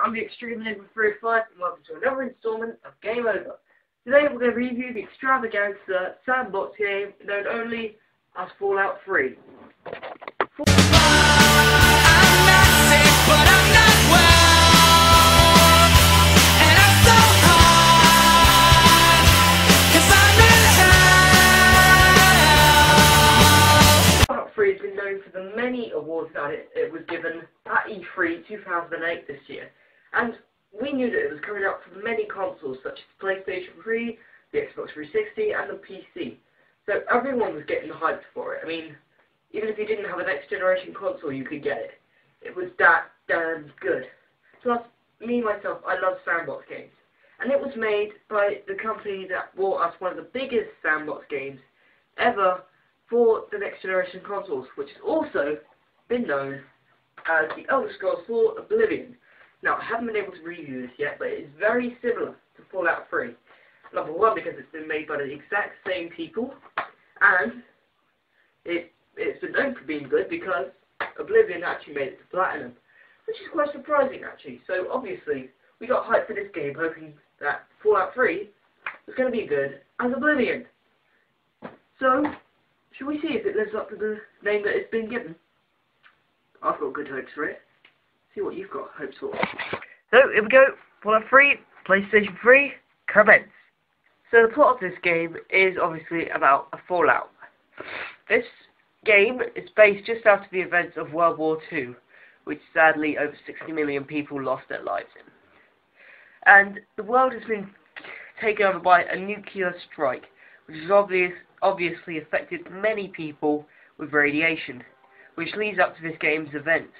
I'm the Extreme Enigma 305 and welcome to another installment of Game Over. Today we're going to review the extravaganza sandbox game known only as Fallout 3. Fallout 3 has been known for the many awards that it was given at E3 2008 this year, and we knew that it was coming out for many consoles such as PlayStation 3, the Xbox 360 and the PC. So everyone was getting hyped for it. I mean, even if you didn't have a next generation console you could get it. It was that damn good. Plus, me myself, I love sandbox games. And it was made by the company that brought us one of the biggest sandbox games ever for the next generation consoles, which has also been known as The Elder Scrolls 4 Oblivion. Now, I haven't been able to review this yet, but it is very similar to Fallout 3. Number one, because it's been made by the exact same people, and it's been known for being good because Oblivion actually made it to Platinum, which is quite surprising actually. So obviously, we got hyped for this game, hoping that Fallout 3 was going to be good as Oblivion. So, shall we see if it lives up to the name that it's been given? I've got good hopes for it. See what you've got hopes for. So, here we go. Fallout 3, PlayStation 3, commence. So the plot of this game is obviously about a fallout. This game is based just after the events of World War II, which sadly over 60 million people lost their lives in. And the world has been taken over by a nuclear strike, which has obviously affected many people with radiation, which leads up to this game's events.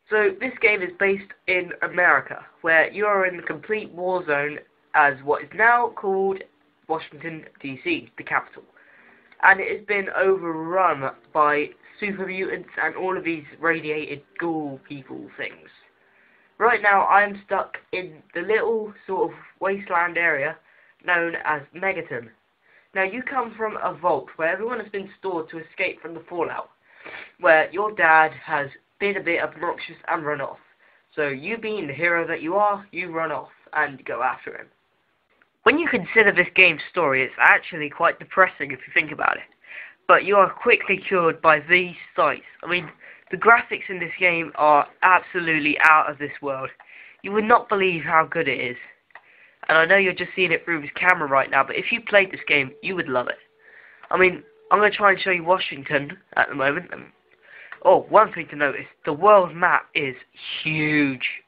So this game is based in America, where you are in the complete war zone as what is now called Washington, D.C., the capital. And it has been overrun by super mutants and all of these radiated ghoul people things. Right now I am stuck in the little sort of wasteland area known as Megaton. Now you come from a vault where everyone has been stored to escape from the fallout, where your dad has been a bit obnoxious and run off. So you being the hero that you are, you run off and go after him. When you consider this game's story, it's actually quite depressing if you think about it. But you are quickly cured by these sights. I mean, the graphics in this game are absolutely out of this world. You would not believe how good it is. And I know you're just seeing it through this camera right now, but if you played this game, you would love it. I mean, I'm going to try and show you Washington at the moment. Oh, one thing to notice, the world map is huge.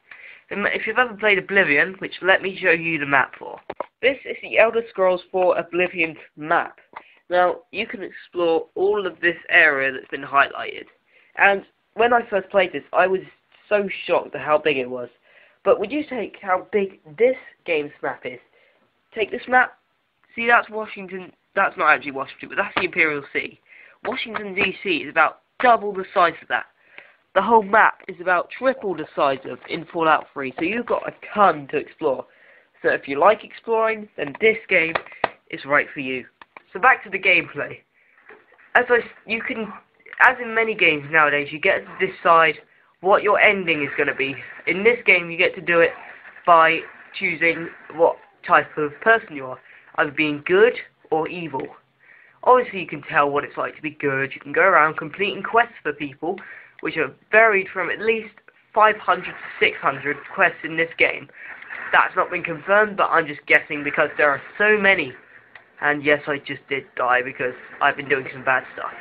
If you've ever played Oblivion, which let me show you the map for. This is the Elder Scrolls 4 Oblivion map. Now, you can explore all of this area that's been highlighted. And when I first played this, I was so shocked at how big it was. But would you take how big this game's map is? Take this map. See, that's Washington. That's not actually Washington, but that's the Imperial City. Washington, D.C. is about double the size of that. The whole map is about triple the size of in Fallout 3, so you've got a ton to explore. So if you like exploring, then this game is right for you. So back to the gameplay. As in many games nowadays, you get to decide what your ending is going to be. In this game, you get to do it by choosing what type of person you are, either being good or evil. Obviously, you can tell what it's like to be good. You can go around completing quests for people, which are varied from at least 500 to 600 quests in this game. That's not been confirmed, but I'm just guessing because there are so many. And yes, I just did die because I've been doing some bad stuff.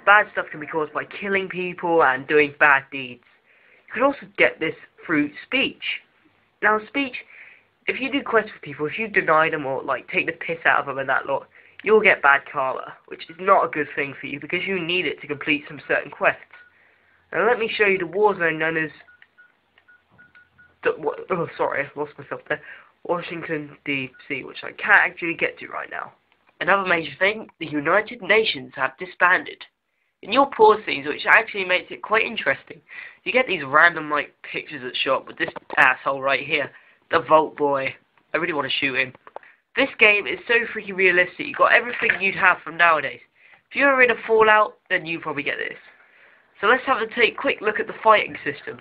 Bad stuff can be caused by killing people and doing bad deeds. You can also get this through speech. Now, speech, if you do quests for people, if you deny them or like take the piss out of them and that lot, you'll get bad karma, which is not a good thing for you because you need it to complete some certain quests. Now let me show you the war zone known as... Oh, sorry, I lost myself there. Washington, D.C., which I can't actually get to right now. Another major thing, the United Nations have disbanded. In your pause scenes, which actually makes it quite interesting, you get these random, like, pictures that's shot with this asshole right here, the Vault Boy. I really want to shoot him. This game is so freaking realistic. You got everything you'd have from nowadays. If you were in a Fallout, then you probably get this. So let's have a quick look at the fighting system.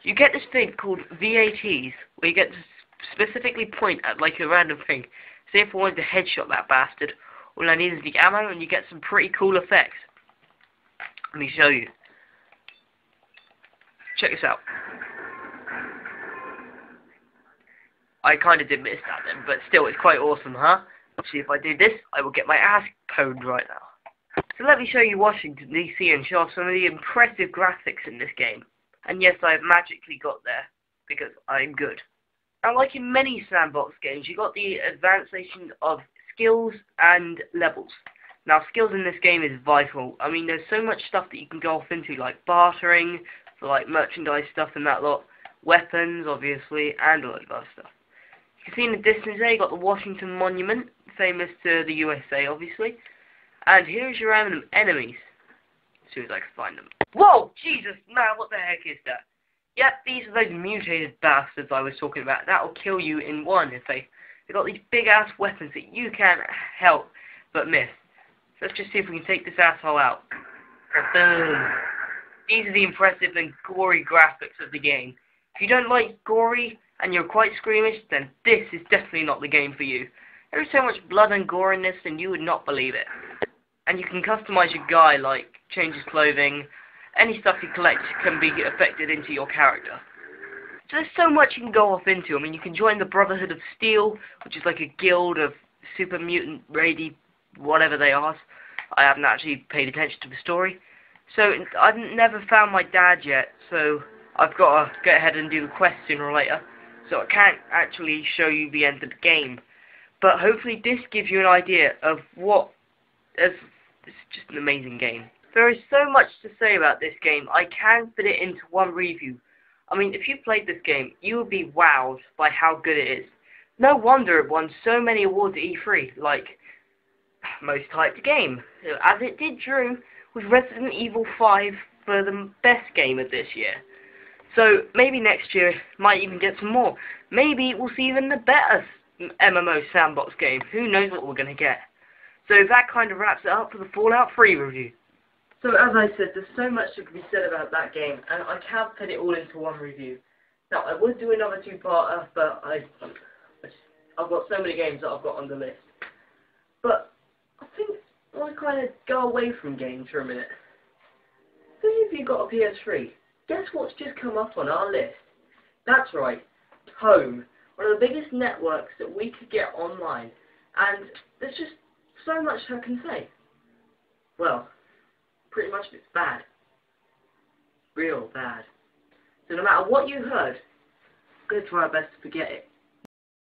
You get this thing called VATs, where you get to specifically point at like a random thing. Say if I wanted to headshot that bastard, all I need is the ammo, and you get some pretty cool effects. Let me show you. Check this out. I kind of did miss that then, but still, it's quite awesome, huh? See, if I do this, I will get my ass pwned right now. So let me show you Washington, D.C. and show off some of the impressive graphics in this game. And yes, I have magically got there, because I'm good. Now, like in many sandbox games, you got the advancement of skills and levels. Now, skills in this game is vital. I mean, there's so much stuff that you can go off into, like bartering, for like merchandise stuff and that lot, weapons, obviously, and a lot of other stuff. You can see in the distance there, you got the Washington Monument, famous to the USA, obviously. And here's your enemies, as soon as I can find them. Whoa, Jesus, man, what the heck is that? Yep, these are those mutated bastards I was talking about. That'll kill you in one if they've got these big-ass weapons that you can't help but miss. So let's just see if we can take this asshole out. Boom. These are the impressive and gory graphics of the game. If you don't like gory and you're quite squeamish, then this is definitely not the game for you. There is so much blood and gore in this, and you would not believe it. And you can customize your guy, like change his clothing. Any stuff you collect can be affected into your character. So there's so much you can go off into. I mean, you can join the Brotherhood of Steel, which is like a guild of super mutant, raidy, whatever they are. I haven't actually paid attention to the story. So I've never found my dad yet, so I've got to get ahead and do the quest sooner or later. So I can't actually show you the end of the game. But hopefully this gives you an idea of what... It's just an amazing game. There is so much to say about this game, I can't fit it into one review. I mean, if you played this game, you would be wowed by how good it is. No wonder it won so many awards at E3, like most hyped game, as it did drew with Resident Evil 5 for the best game of this year. So maybe next year might even get some more. Maybe we'll see even the better MMO sandbox game. Who knows what we're going to get. So that kind of wraps it up for the Fallout 3 review. So as I said, there's so much that can be said about that game, and I can't fit it all into one review. Now, I would do another two-parter, but I've got so many games that I've got on the list. But I think I'll kind of go away from games for a minute. Who of you got a PS3? Guess what's just come up on our list? That's right, Home, one of the biggest networks that we could get online, and there's just so much I can say. Well, pretty much it's bad. Real bad. So no matter what you heard, we're going to try our best to forget it.